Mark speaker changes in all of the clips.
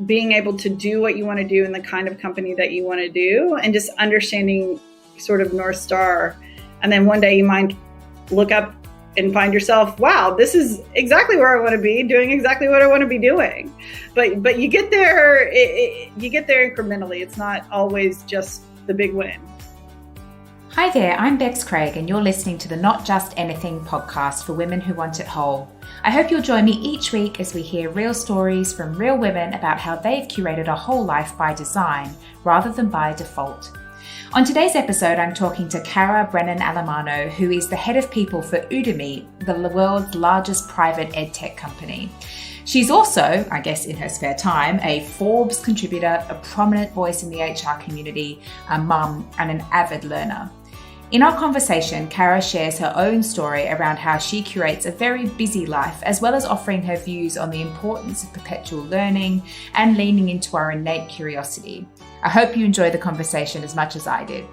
Speaker 1: being able to do what you want to do in the kind of company that you want to do, and just understanding sort of North Star. And then one day you might look up and find yourself, wow, this is exactly where I want to be, doing exactly what I want to be doing. But you get there, you get there incrementally. It's not always just the big win.
Speaker 2: Hi there, I'm Bex Craig, and you're listening to the Not Just Anything podcast for women who want it whole. I hope you'll join me each week as we hear real stories from real women about how they've curated a whole life by design rather than by default. On today's episode, I'm talking to Cara Brennan Allamano, who is the head of people for Udemy, the world's largest private edtech company. She's also, I guess in her spare time, a Forbes contributor, a prominent voice in the HR community, a mum, and an avid learner. In our conversation, Cara shares her own story around how she curates a very busy life, as well as offering her views on the importance of perpetual learning and leaning into our innate curiosity. I hope you enjoy the conversation as much as I did.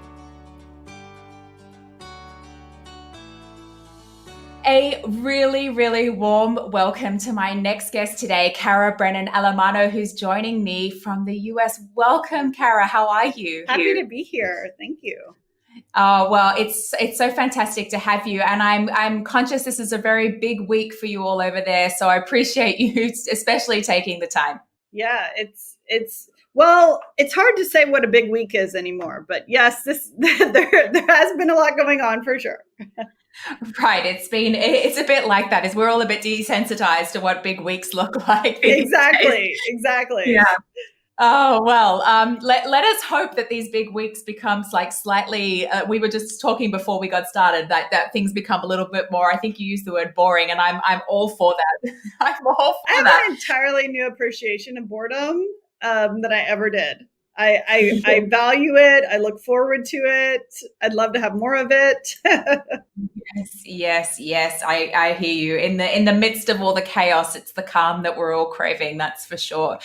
Speaker 2: A really, really warm welcome to my next guest today, Cara Brennan Allamano, who's joining me from the US. Welcome, Cara. How are you?
Speaker 1: Happy to be here. Thank you.
Speaker 2: Well, it's so fantastic to have you, and I'm conscious this is a very big week for you all over there, so I appreciate you especially taking the time.
Speaker 1: Yeah, it's hard to say what a big week is anymore, but yes, there has been a lot going on for sure.
Speaker 2: Right, it's a bit like that. Is we're all a bit desensitized to what big weeks look like.
Speaker 1: Exactly.
Speaker 2: Yeah. Oh, well, let us hope that these big weeks becomes like slightly, we were just talking before we got started that things become a little bit more, I think you used the word boring, and I'm all for that. I'm all for that.
Speaker 1: I have an entirely new appreciation of boredom than I ever did. I value it. I look forward to it. I'd love to have more of it.
Speaker 2: Yes. I hear you. In the midst of all the chaos, it's the calm that we're all craving. That's for sure.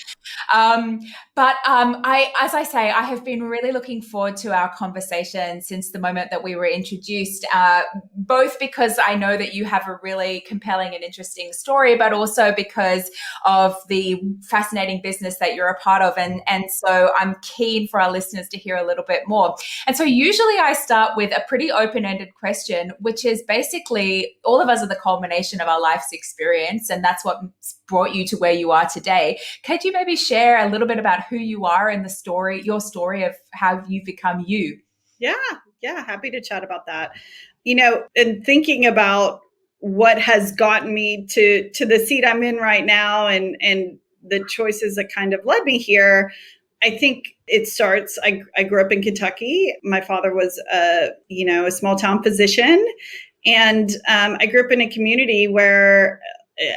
Speaker 2: But as I say, I have been really looking forward to our conversation since the moment that we were introduced, both because I know that you have a really compelling and interesting story, but also because of the fascinating business that you're a part of. And so I'm keen for our listeners to hear a little bit more. And so usually I start with a pretty open-ended question, which is basically all of us are the culmination of our life's experience, and that's what brought you to where you are today. Could you maybe share a little bit about who you are and your story of how you've become you?
Speaker 1: Yeah, happy to chat about that. And thinking about what has gotten me to the seat I'm in right now and the choices that kind of led me here, I think it starts, I grew up in Kentucky. My father was a small town physician. And I grew up in a community where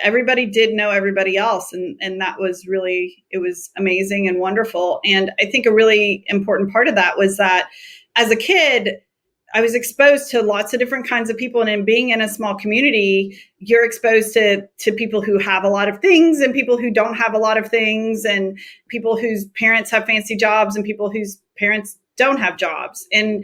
Speaker 1: everybody did know everybody else. And that was really, it was amazing and wonderful. And I think a really important part of that was that as a kid, I was exposed to lots of different kinds of people. And in being in a small community, you're exposed to people who have a lot of things and people who don't have a lot of things, and people whose parents have fancy jobs and people whose parents don't have jobs. And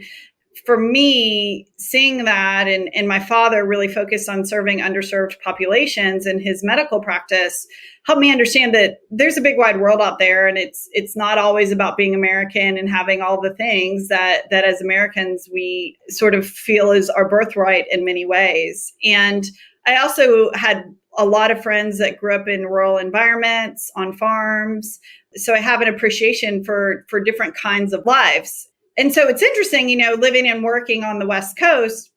Speaker 1: for me, seeing that and my father really focused on serving underserved populations in his medical practice helped me understand that there's a big wide world out there, and it's not always about being American and having all the things that as Americans we sort of feel is our birthright in many ways. And I also had a lot of friends that grew up in rural environments, on farms. So I have an appreciation for different kinds of lives. And so it's interesting, living and working on the West Coast,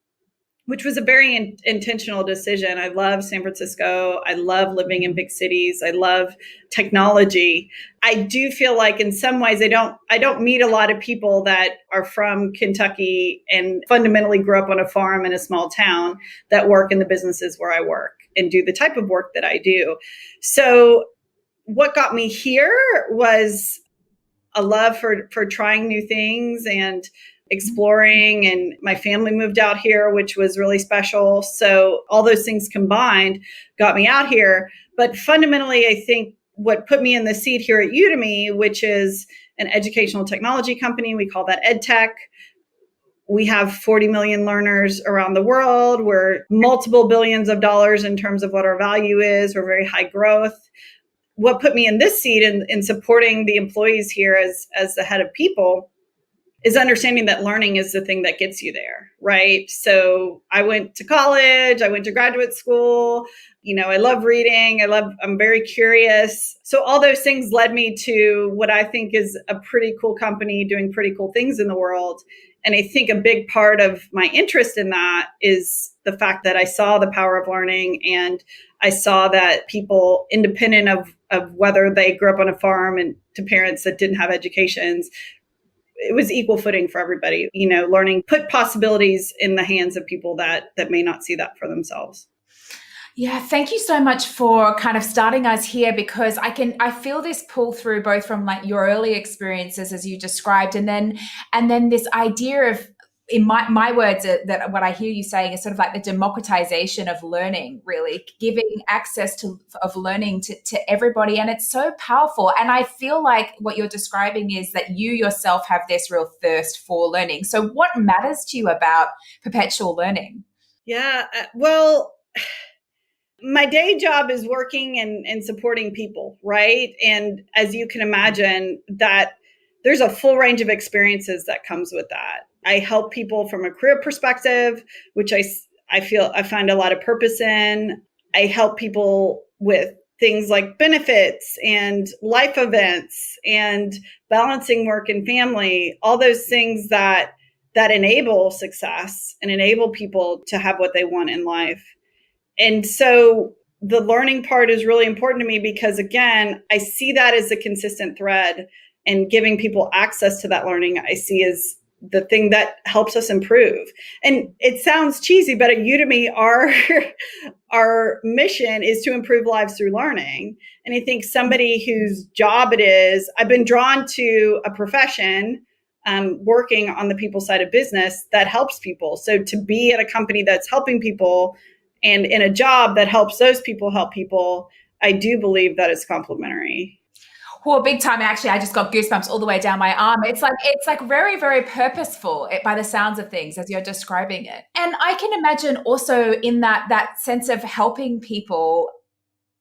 Speaker 1: which was a very intentional decision. I love San Francisco. I love living in big cities. I love technology. I do feel like in some ways I don't meet a lot of people that are from Kentucky and fundamentally grew up on a farm in a small town that work in the businesses where I work and do the type of work that I do. So what got me here was a love for trying new things and exploring, and my family moved out here, which was really special. So all those things combined got me out here. But fundamentally, I think what put me in the seat here at Udemy, which is an educational technology company, we call that EdTech. We have 40 million learners around the world. We're multiple billions of dollars in terms of what our value is. We're very high growth. what put me in this seat in supporting the employees here as the head of people is understanding that learning is the thing that gets you there, right? So I went to college, I went to graduate school, I love reading, I'm very curious. So all those things led me to what I think is a pretty cool company doing pretty cool things in the world. And I think a big part of my interest in that is the fact that I saw the power of learning, and I saw that people, independent of whether they grew up on a farm and to parents that didn't have educations, it was equal footing for everybody. Learning put possibilities in the hands of people that may not see that for themselves.
Speaker 2: Yeah, thank you so much for kind of starting us here, because I feel this pull through both from like your early experiences as you described, and then this idea of, in my words, that what I hear you saying is sort of like the democratization of learning, really giving access of learning to everybody. And it's so powerful. And I feel like what you're describing is that you yourself have this real thirst for learning. So what matters to you about perpetual learning?
Speaker 1: Yeah, well, my day job is working and supporting people, right? And as you can imagine, that there's a full range of experiences that comes with that. I help people from a career perspective, which I feel I find a lot of purpose in. I help people with things like benefits and life events and balancing work and family, all those things that enable success and enable people to have what they want in life. And so the learning part is really important to me because, again, I see that as a consistent thread, and giving people access to that learning I see as the thing that helps us improve. And it sounds cheesy, but at Udemy, our mission is to improve lives through learning. And I think somebody whose job it is, I've been drawn to a profession working on the people side of business that helps people. So to be at a company that's helping people and in a job that helps those people help people, I do believe that it's complementary.
Speaker 2: Well, big time. Actually, I just got goosebumps all the way down my arm. It's like very, very purposeful by the sounds of things as you're describing it. And I can imagine also in that sense of helping people,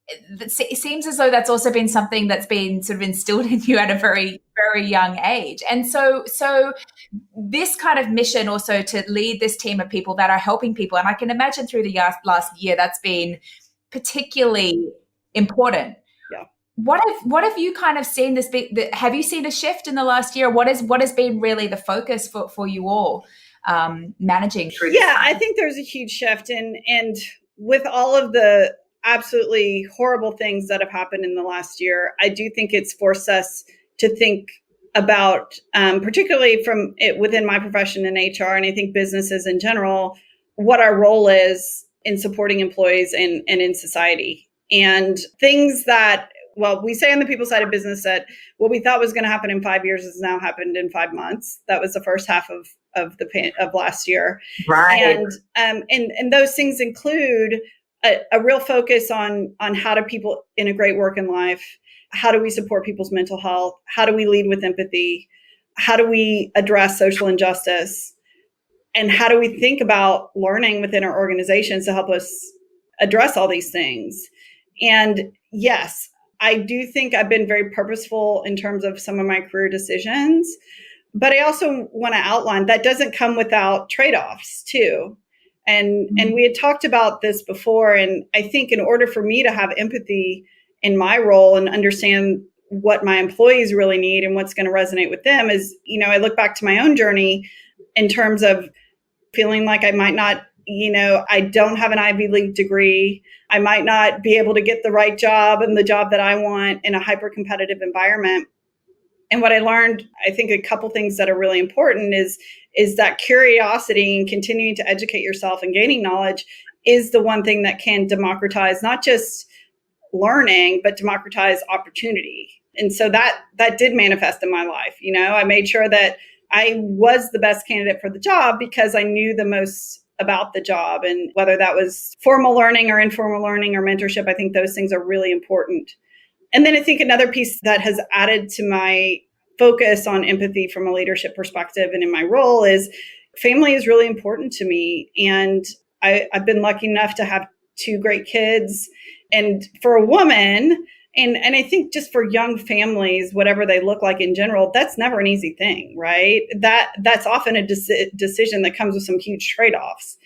Speaker 2: it seems as though that's also been something that's been sort of instilled in you at a very, very young age. And so this kind of mission also to lead this team of people that are helping people. And I can imagine through the last year, that's been particularly important.
Speaker 1: Yeah.
Speaker 2: What have you kind of seen this be? Have you seen a shift in the last year? What has been really the focus for you all managing through this time?
Speaker 1: I think there's a huge shift, and with all of the absolutely horrible things that have happened in the last year, I do think it's forced us to think about, particularly from it within my profession in HR, and I think businesses in general, what our role is in supporting employees and in society. And things that, well, we say on the people side of business that what we thought was going to happen in 5 years has now happened in 5 months. That was the first half of last year.
Speaker 2: Right.
Speaker 1: And those things include a real focus on how do people integrate work and life? How do we support people's mental health? How do we lead with empathy? How do we address social injustice? And how do we think about learning within our organizations to help us address all these things? And yes, I do think I've been very purposeful in terms of some of my career decisions, but I also want to outline that doesn't come without trade-offs too. And we had talked about this before. And I think in order for me to have empathy in my role and understand what my employees really need and what's going to resonate with them is, I look back to my own journey in terms of feeling like I might not, I don't have an Ivy League degree. I might not be able to get the right job and the job that I want in a hyper competitive environment. And what I learned, I think a couple things that are really important is that curiosity and continuing to educate yourself and gaining knowledge is the one thing that can democratize not just learning, but democratize opportunity. And so that did manifest in my life. I made sure that I was the best candidate for the job because I knew the most about the job, and whether that was formal learning or informal learning or mentorship, I think those things are really important. And then I think another piece that has added to my focus on empathy from a leadership perspective and in my role is family is really important to me. And I've been lucky enough to have 2 great kids. And for a woman, And I think just for young families, whatever they look like in general, that's never an easy thing, right? That's often a decision that comes with some huge trade-offs.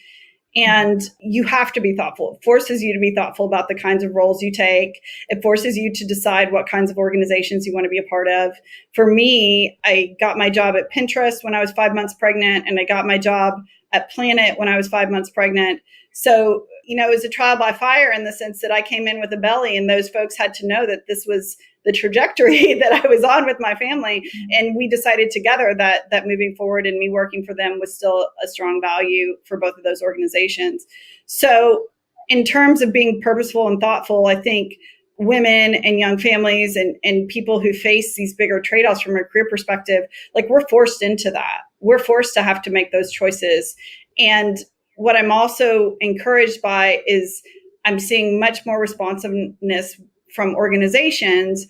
Speaker 1: And you have to be thoughtful. It forces you to be thoughtful about the kinds of roles you take. It forces you to decide what kinds of organizations you want to be a part of. For me, I got my job at Pinterest when I was 5 months pregnant, and I got my job at Planet when I was 5 months pregnant. So, it was a trial by fire in the sense that I came in with a belly, and those folks had to know that this was the trajectory that I was on with my family. And we decided together that moving forward and me working for them was still a strong value for both of those organizations. So in terms of being purposeful and thoughtful, I think women and young families and people who face these bigger trade-offs from a career perspective, like, we're forced into that. We're forced to have to make those choices. And what I'm also encouraged by is I'm seeing much more responsiveness from organizations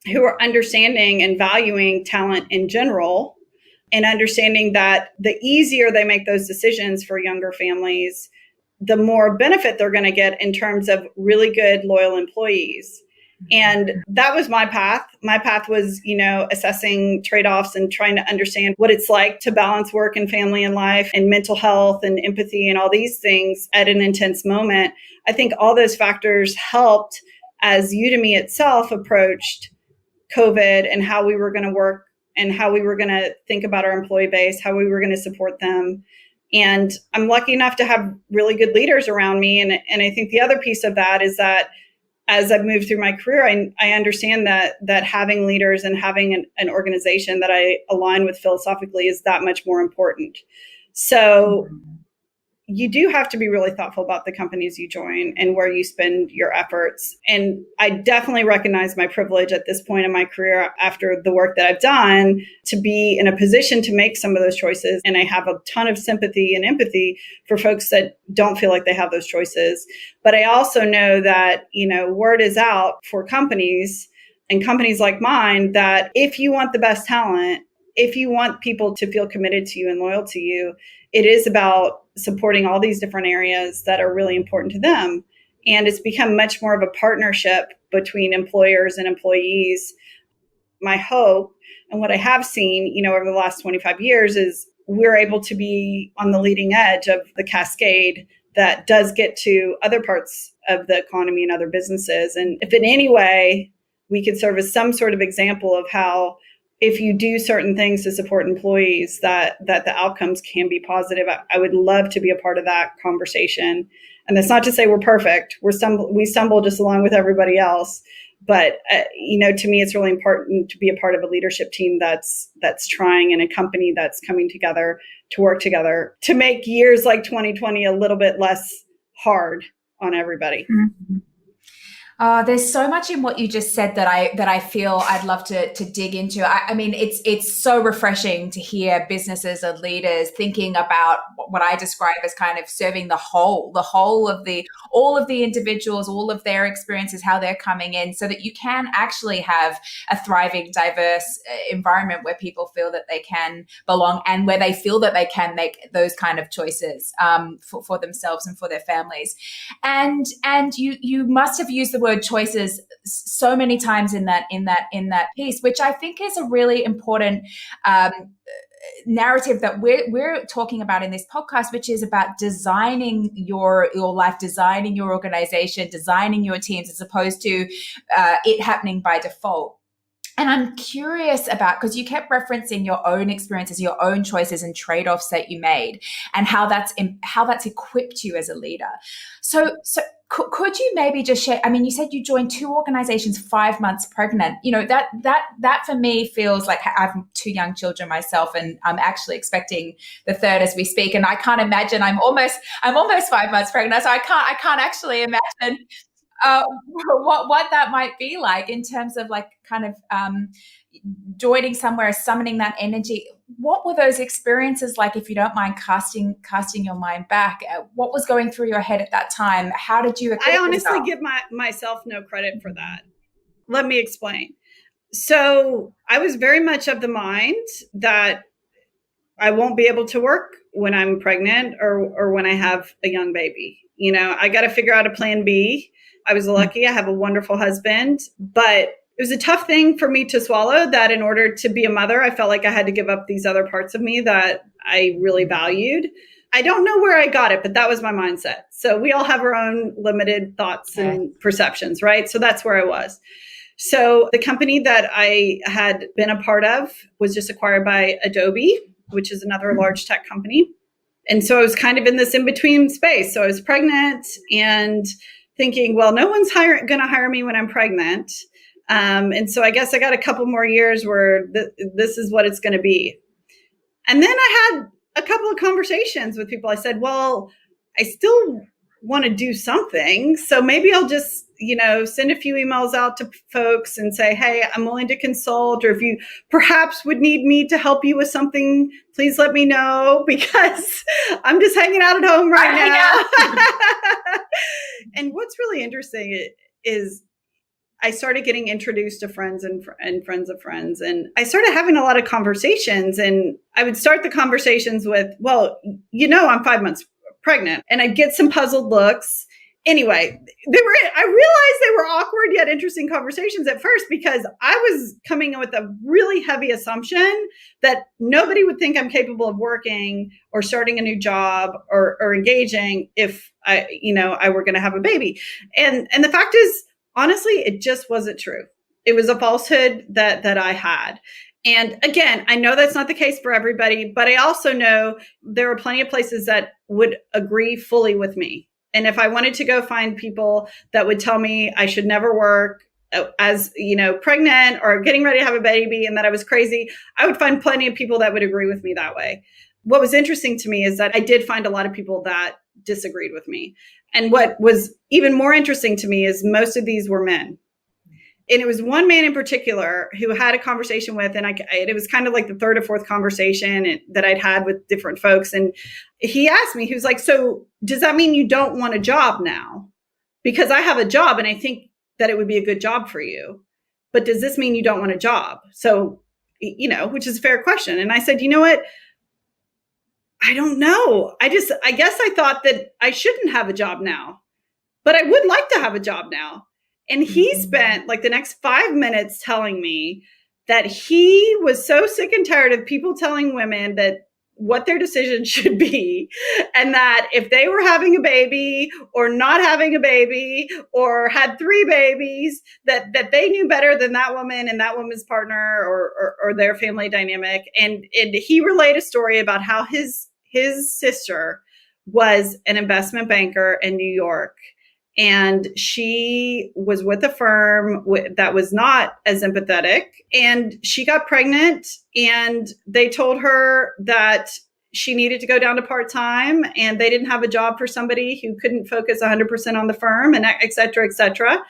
Speaker 1: who are understanding and valuing talent in general, and understanding that the easier they make those decisions for younger families, the more benefit they're going to get in terms of really good, loyal employees. And that was my path. My path was, assessing trade-offs and trying to understand what it's like to balance work and family and life and mental health and empathy and all these things at an intense moment. I think all those factors helped as Udemy itself approached COVID and how we were going to work and how we were going to think about our employee base, how we were going to support them. And I'm lucky enough to have really good leaders around me. And I think the other piece of that is that as I've moved through my career, I understand that having leaders and having an organization that I align with philosophically is that much more important. So you do have to be really thoughtful about the companies you join and where you spend your efforts. And I definitely recognize my privilege at this point in my career, after the work that I've done, to be in a position to make some of those choices. And I have a ton of sympathy and empathy for folks that don't feel like they have those choices. But I also know that, word is out for companies and companies like mine, that if you want the best talent, if you want people to feel committed to you and loyal to you, it is about supporting all these different areas that are really important to them. And it's become much more of a partnership between employers and employees. My hope, and what I have seen, over the last 25 years, is we're able to be on the leading edge of the cascade that does get to other parts of the economy and other businesses. And if in any way we could serve as some sort of example of how, if you do certain things to support employees, that the outcomes can be positive, I would love to be a part of that conversation. And that's not to say we're perfect. We stumble just along with everybody else. But, to me, it's really important to be a part of a leadership team that's trying, and a company that's coming together to work together to make years like 2020 a little bit less hard on everybody.
Speaker 2: Mm-hmm. There's so much in what you just said that I feel I'd love to dig into. I mean, it's so refreshing to hear businesses and leaders thinking about what I describe as kind of serving the whole of all of the individuals, all of their experiences, how they're coming in, so that you can actually have a thriving, diverse environment where people feel that they can belong and where they feel that they can make those kind of choices for themselves and for their families. And you must have used the word choices so many times in that piece, which I think is a really important narrative that we're talking about in this podcast, which is about designing your life, designing your organization, designing your teams, as opposed to it happening by default. And I'm curious about, because you kept referencing your own experiences, your own choices and trade-offs that you made, and how that's equipped you as a leader. So could you maybe just share? I mean, you said you joined 2 organizations 5 months pregnant. That for me feels like, I have 2 young children myself, and I'm actually expecting the 3rd as we speak. And I can't imagine. I'm almost 5 months pregnant, so I can't actually imagine what that might be like in terms of like kind of joining somewhere, summoning that energy. What were those experiences like, if you don't mind casting your mind back? What was going through your head at that time? How did you?
Speaker 1: I honestly give myself no credit for that. Let me explain. So I was very much of the mind that I won't be able to work when I'm pregnant or when I have a young baby. I got to figure out a plan B. I was lucky. I have a wonderful husband, but it was a tough thing for me to swallow that in order to be a mother, I felt like I had to give up these other parts of me that I really valued. I don't know where I got it, but that was my mindset. So we all have our own limited thoughts and perceptions, right? So that's where I was. So the company that I had been a part of was just acquired by Adobe, which is another large tech company. And so I was kind of in this in-between space. So I was pregnant and thinking, well, no one's going to hire me when I'm pregnant. And so I guess I got a couple more years where this is what it's going to be. And then I had a couple of conversations with people. I said, well, I still want to do something. So maybe I'll just, send a few emails out to folks and say, hey, I'm willing to consult, or if you perhaps would need me to help you with something, please let me know, because I'm just hanging out at home right now. And what's really interesting is I started getting introduced to friends and friends of friends. And I started having a lot of conversations, and I would start the conversations with, well, I'm 5 months pregnant, and I'd get some puzzled looks. Anyway, I realized they were awkward yet interesting conversations at first, because I was coming in with a really heavy assumption that nobody would think I'm capable of working or starting a new job or engaging if I were going to have a baby. And the fact is, honestly, it just wasn't true. It was a falsehood that I had. And again, I know that's not the case for everybody, but I also know there are plenty of places that would agree fully with me. And if I wanted to go find people that would tell me I should never work as, pregnant or getting ready to have a baby and that I was crazy, I would find plenty of people that would agree with me that way. What was interesting to me is that I did find a lot of people that disagreed with me. And what was even more interesting to me is most of these were men. And it was one man in particular who had a conversation with, and it was kind of like the third or fourth conversation that I'd had with different folks. And he asked me, he was like, so does that mean you don't want a job now? Because I have a job and I think that it would be a good job for you. But does this mean you don't want a job? So, which is a fair question. And I said, you know what? I don't know. I guess I thought that I shouldn't have a job now, but I would like to have a job now. And he spent like the next 5 minutes telling me that he was so sick and tired of people telling women that what their decision should be, and that if they were having a baby or not having a baby or had 3 babies, that they knew better than that woman and that woman's partner or their family dynamic. And he relayed a story about how his sister was an investment banker in New York. And she was with a firm that was not as empathetic. And she got pregnant, and they told her that she needed to go down to part-time, and they didn't have a job for somebody who couldn't focus 100% on the firm, and et cetera, et cetera.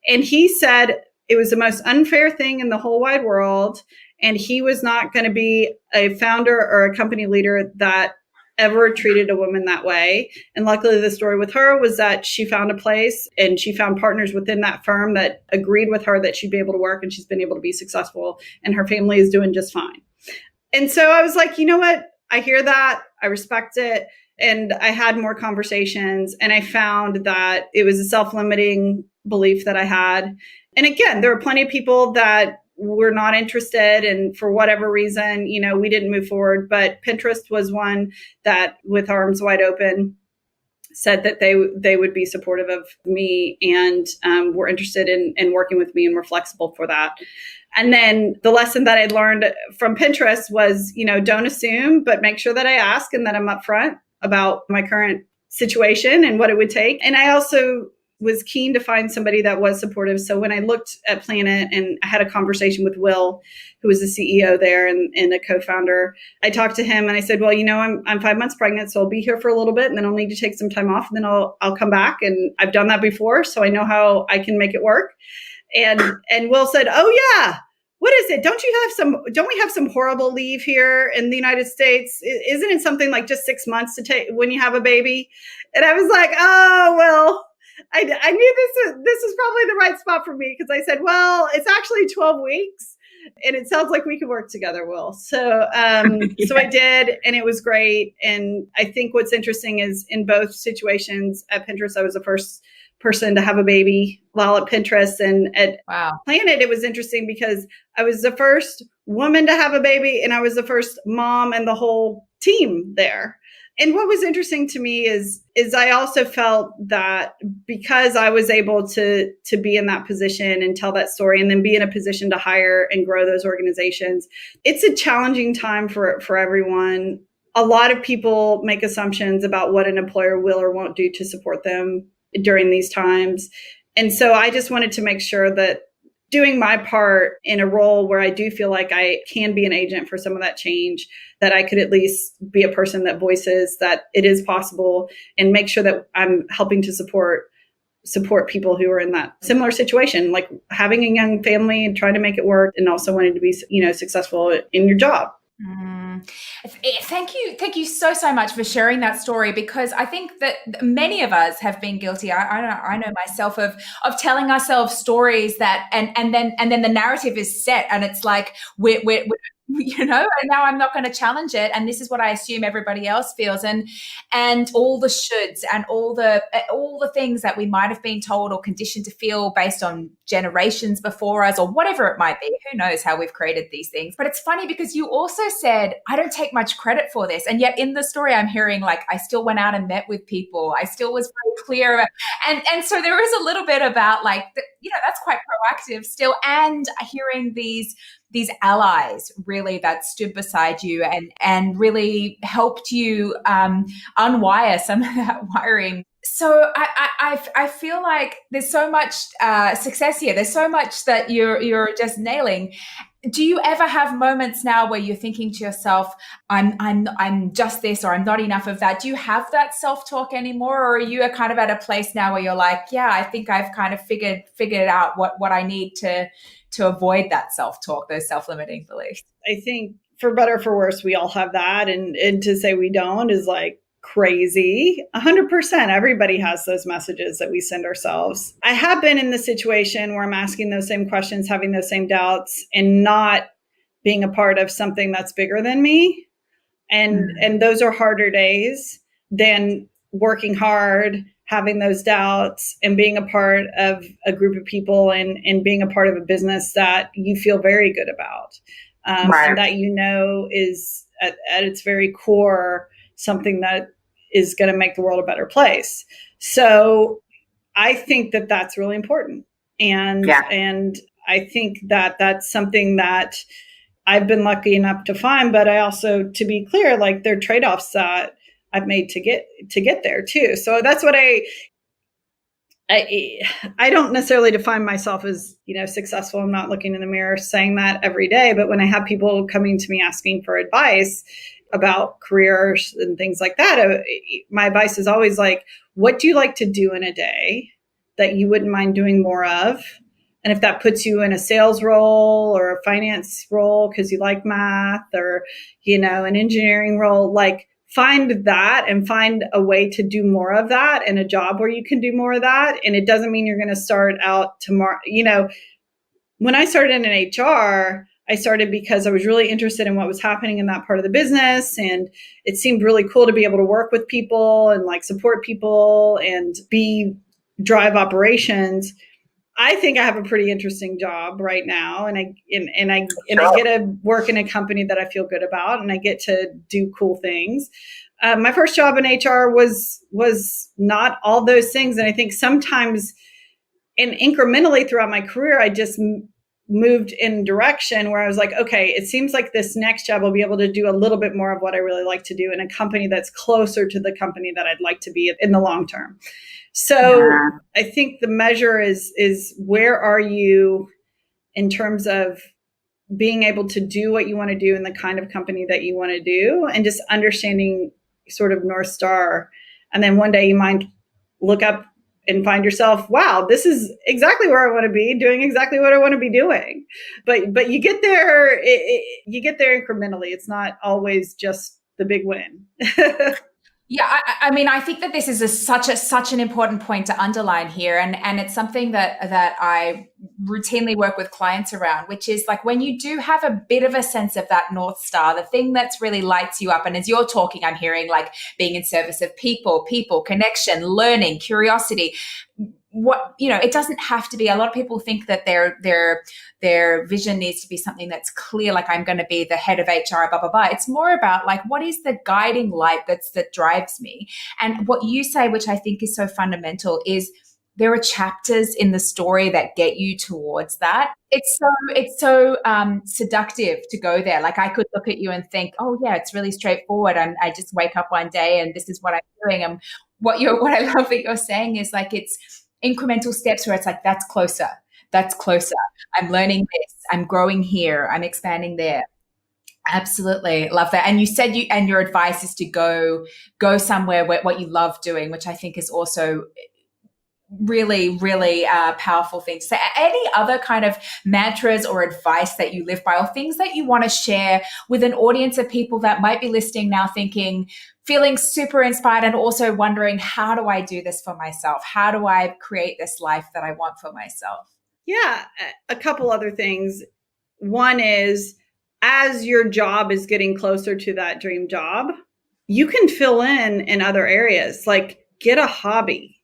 Speaker 1: And he said it was the most unfair thing in the whole wide world. And he was not going to be a founder or a company leader that ever treated a woman that way. And luckily, the story with her was that she found a place and she found partners within that firm that agreed with her that she'd be able to work, and she's been able to be successful, and her family is doing just fine. And so I was like, you know what? I hear that. I respect it. And I had more conversations, and I found that it was a self-limiting belief that I had. And again, there were plenty of people that were not interested, and for whatever reason, we didn't move forward. But Pinterest was one that, with arms wide open, said that they would be supportive of me and were interested in working with me, and were flexible for that. And then the lesson that I learned from Pinterest was, don't assume, but make sure that I ask and that I'm upfront about my current situation and what it would take. And I also was keen to find somebody that was supportive. So when I looked at Planet and I had a conversation with Will, who was the CEO there and a co-founder, I talked to him and I said, well, I'm 5 months pregnant, so I'll be here for a little bit, and then I'll need to take some time off, and then I'll come back. And I've done that before, so I know how I can make it work. And Will said, oh yeah, what is it? Don't we have some horrible leave here in the United States? Isn't it something like just 6 months to take when you have a baby? And I was like, oh, well, I knew this was probably the right spot for me, because I said, well, it's actually 12 weeks and it sounds like we could work together, Will. So, so I did, and it was great. And I think what's interesting is in both situations at Pinterest, I was the first person to have a baby while at Pinterest. And at
Speaker 2: Wow.
Speaker 1: Planet, it was interesting because I was the first woman to have a baby and I was the first mom and the whole team there. And what was interesting to me is I also felt that because I was able to be in that position and tell that story and then be in a position to hire and grow those organizations, it's a challenging time for everyone. A lot of people make assumptions about what an employer will or won't do to support them during these times. And so I just wanted to make sure that doing my part in a role where I do feel like I can be an agent for some of that change, that I could at least be a person that voices that it is possible and make sure that I'm helping to support people who are in that similar situation, like having a young family and trying to make it work and also wanting to be, successful in your job.
Speaker 2: Thank you so much for sharing that story, because I think that many of us have been guilty. I know myself of telling ourselves stories that and then the narrative is set and it's like we're and now I'm not going to challenge it, and this is what I assume everybody else feels, and all the shoulds and all the things that we might have been told or conditioned to feel based on generations before us or whatever it might be. Who knows how we've created these things. But it's funny because you also said, I don't take much credit for this, and yet in the story I'm hearing like I still went out and met with people, I still was very clear about, and so there is a little bit about like that's quite proactive still, and hearing these allies really that stood beside you and really helped you unwire some of that wiring. So I feel like there's so much success here. There's so much that you're just nailing. Do you ever have moments now where you're thinking to yourself, I'm just this, or I'm not enough of that? Do you have that self-talk anymore, or are you kind of at a place now where you're like, yeah, I think I've kind of figured out what I need to avoid that self-talk, those self-limiting beliefs?
Speaker 1: I think for better or for worse, we all have that. And to say we don't is like crazy. 100%. Everybody has those messages that we send ourselves. I have been in the situation where I'm asking those same questions, having those same doubts, and not being a part of something that's bigger than me. And those are harder days than working hard, having those doubts, and being a part of a group of people and being a part of a business that you feel very good about.
Speaker 2: Right.
Speaker 1: And that is at its very core something that is going to make the world a better place. So I think that that's really important. And I think that that's something that I've been lucky enough to find, but I also, to be clear, like there are trade-offs that I've made to get there too. So that's what I don't necessarily define myself as, successful. I'm not looking in the mirror saying that every day, but when I have people coming to me asking for advice about careers and things like that, my advice is always like, what do you like to do in a day that you wouldn't mind doing more of? And if that puts you in a sales role or a finance role because you like math, or, an engineering role, like find that and find a way to do more of that in a job where you can do more of that. And it doesn't mean you're going to start out tomorrow. When I started in HR, I started because I was really interested in what was happening in that part of the business. And it seemed really cool to be able to work with people and like support people and drive operations. I think I have a pretty interesting job right now, and I get to work in a company that I feel good about, and I get to do cool things. My first job in HR was not all those things, and I think sometimes, and incrementally throughout my career, I just moved in direction where I was like, okay, it seems like this next job will be able to do a little bit more of what I really like to do in a company that's closer to the company that I'd like to be in the long term. So I think the measure is where are you in terms of being able to do what you want to do in the kind of company that you want to do, and just understanding sort of North Star. And then one day you might look up and find yourself, wow, this is exactly where I want to be, doing exactly what I want to be doing. But you get there, you get there incrementally. It's not always just the big win.
Speaker 2: Yeah, I mean, I think that this is such an important point to underline here, and it's something that I routinely work with clients around, which is like when you do have a bit of a sense of that North Star, the thing that's really lights you up. And as you're talking, I'm hearing like being in service of people, connection, learning, curiosity. what, it doesn't have to be. A lot of people think that their vision needs to be something that's clear, like I'm going to be the head of HR, blah, blah, blah. It's more about like, what is the guiding light that drives me? And what you say, which I think is so fundamental, is there are chapters in the story that get you towards that. It's so seductive to go there. Like I could look at you and think, oh yeah, it's really straightforward. I just wake up one day and this is what I'm doing. And what I love that you're saying is like, it's incremental steps where it's like, that's closer. I'm learning this. I'm growing here. I'm expanding there. Absolutely. Love that. And you said and your advice is to go somewhere where what you love doing, which I think is also really, really powerful things. So any other kind of mantras or advice that you live by, or things that you want to share with an audience of people that might be listening now feeling super inspired and also wondering, how do I do this for myself? How do I create this life that I want for myself?
Speaker 1: Yeah, a couple other things. One is, as your job is getting closer to that dream job, you can fill in other areas, like get a hobby.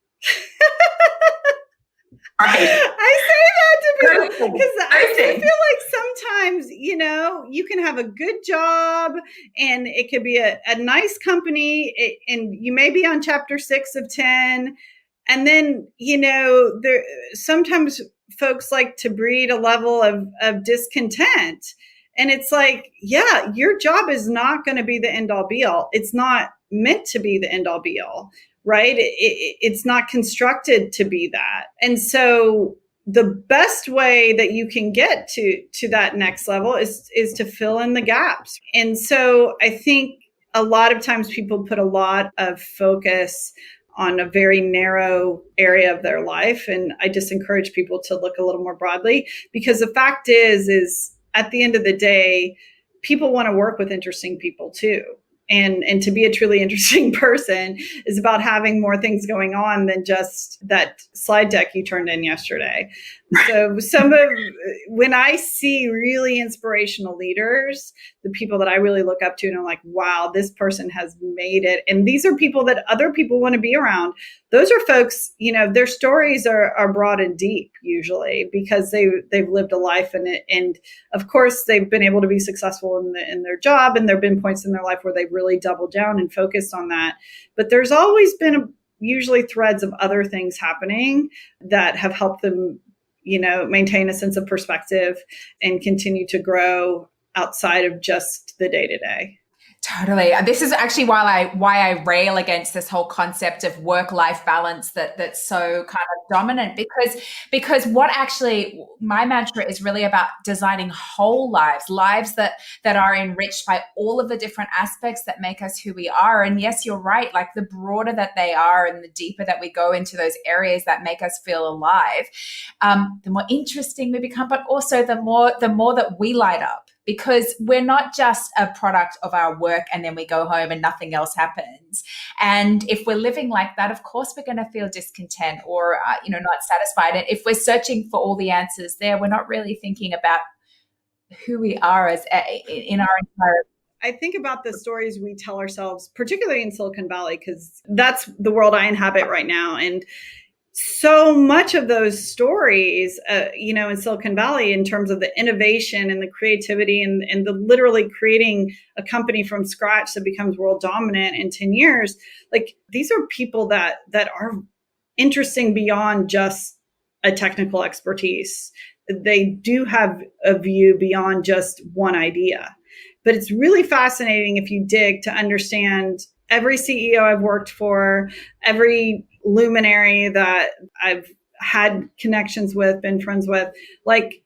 Speaker 2: Right.
Speaker 1: I say that to people because I feel like sometimes, you can have a good job and it could be a nice company and you may be on chapter 6 of 10. And then, there sometimes folks like to breed a level of discontent. And it's like, yeah, your job is not going to be the end all be all. It's not meant to be the end all be all. Right? It's not constructed to be that. And so the best way that you can get to that next level is to fill in the gaps. And so I think a lot of times people put a lot of focus on a very narrow area of their life. And I just encourage people to look a little more broadly, because the fact is at the end of the day, people want to work with interesting people too. And to be a truly interesting person is about having more things going on than just that slide deck you turned in yesterday. So when I see really inspirational leaders, the people that I really look up to and I'm like, wow, this person has made it. And these are people that other people want to be around. Those are folks, their stories are broad and deep usually because they've lived a life and of course they've been able to be successful in their job. And there've been points in their life where they've really doubled down and focused on that. But there's always been usually threads of other things happening that have helped them maintain a sense of perspective and continue to grow outside of just the day-to-day.
Speaker 2: Totally. This is actually why I rail against this whole concept of work-life balance that's so kind of dominant, because what actually my mantra is really about designing whole lives that are enriched by all of the different aspects that make us who we are. And yes, you're right. Like the broader that they are and the deeper that we go into those areas that make us feel alive, the more interesting we become, but also the more that we light up. Because we're not just a product of our work and then we go home and nothing else happens. And if we're living like that, of course, we're going to feel discontent or, not satisfied. And if we're searching for all the answers there, we're not really thinking about who we are as in our entire.
Speaker 1: I think about the stories we tell ourselves, particularly in Silicon Valley, because that's the world I inhabit right now. And so much of those stories, in Silicon Valley, in terms of the innovation and the creativity and the literally creating a company from scratch that becomes world dominant in 10 years, like these are people that are interesting beyond just a technical expertise. They do have a view beyond just one idea. But it's really fascinating if you dig to understand every CEO I've worked for, every luminary that I've had connections with, been friends with, like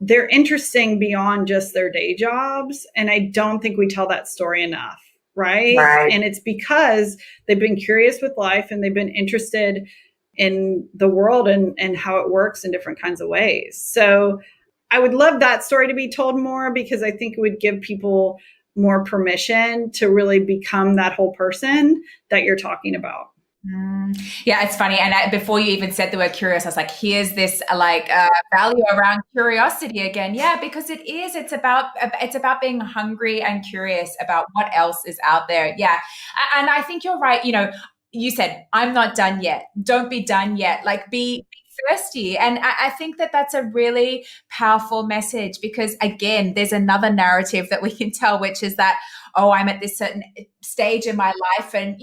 Speaker 1: they're interesting beyond just their day jobs. And I don't think we tell that story enough, right? And it's because they've been curious with life and they've been interested in the world and how it works in different kinds of ways. So I would love that story to be told more, because I think it would give people more permission to really become that whole person that you're talking about.
Speaker 2: Yeah, it's funny. And before you even said the word curious, I was like, here's this value around curiosity again. Yeah, because it is. It's about being hungry and curious about what else is out there. Yeah. And I think you're right. you said, I'm not done yet. Don't be done yet. Like be thirsty. And I think that that's a really powerful message, because again, there's another narrative that we can tell, which is that, oh, I'm at this certain stage in my life, and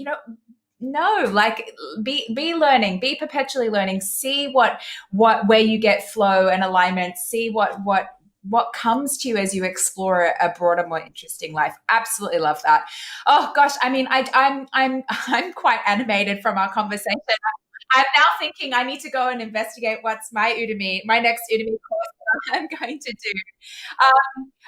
Speaker 2: no, like be learning, be perpetually learning, see what where you get flow and alignment, see what comes to you as you explore a broader, more interesting life. Absolutely love that. Oh gosh, I mean, I'm quite animated from our conversation. I'm now thinking I need to go and investigate what's my next Udemy course that I'm going to do.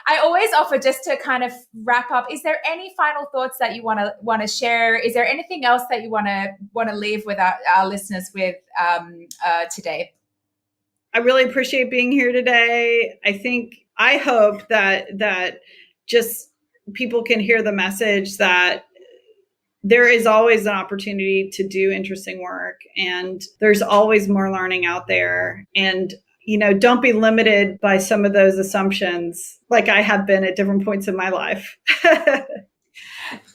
Speaker 2: I always offer, just to kind of wrap up, is there any final thoughts that you want to share? Is there anything else that you want to leave with our listeners with today?
Speaker 1: I really appreciate being here today. I hope that just people can hear the message that there is always an opportunity to do interesting work, and there's always more learning out there. And, don't be limited by some of those assumptions, like I have been at different points in my life.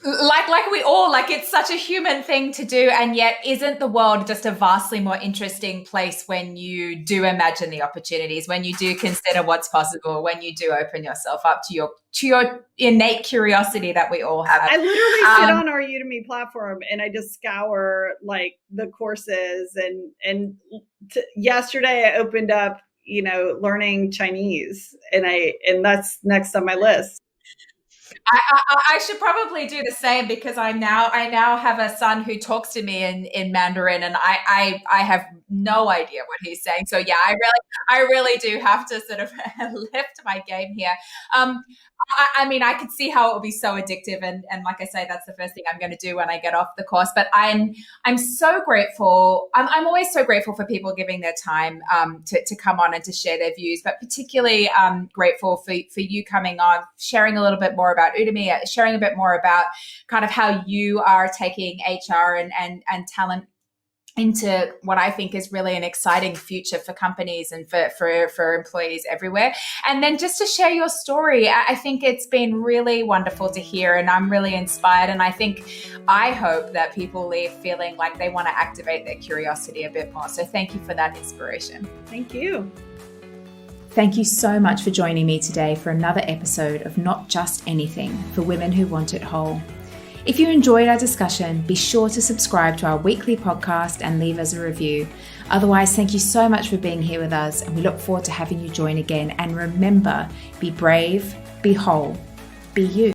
Speaker 2: Like we all, like, it's such a human thing to do, and yet isn't the world just a vastly more interesting place when you do imagine the opportunities, when you do consider what's possible, when you do open yourself up to your innate curiosity that we all have.
Speaker 1: I literally sit on our Udemy platform and I just scour like the courses, and yesterday I opened up, learning Chinese, and that's next on my list.
Speaker 2: I should probably do the same, because I now have a son who talks to me in Mandarin, and I have no idea what he's saying. So yeah, I really do have to sort of lift my game here. I mean, I could see how it would be so addictive, and like I say, that's the first thing I'm going to do when I get off the course. But I'm so grateful. I'm always so grateful for people giving their time to come on and to share their views. But particularly grateful for you coming on, sharing a little bit more about Udemy, sharing a bit more about kind of how you are taking HR and talent into what I think is really an exciting future for companies and for employees everywhere. And then just to share your story, I think it's been really wonderful to hear, and I'm really inspired. And I hope that people leave feeling like they want to activate their curiosity a bit more. So thank you for that inspiration.
Speaker 1: Thank you.
Speaker 2: Thank you so much for joining me today for another episode of Not Just Anything for Women Who Want It Whole. If you enjoyed our discussion, be sure to subscribe to our weekly podcast and leave us a review. Otherwise, thank you so much for being here with us, and we look forward to having you join again. And remember, be brave, be whole, be you.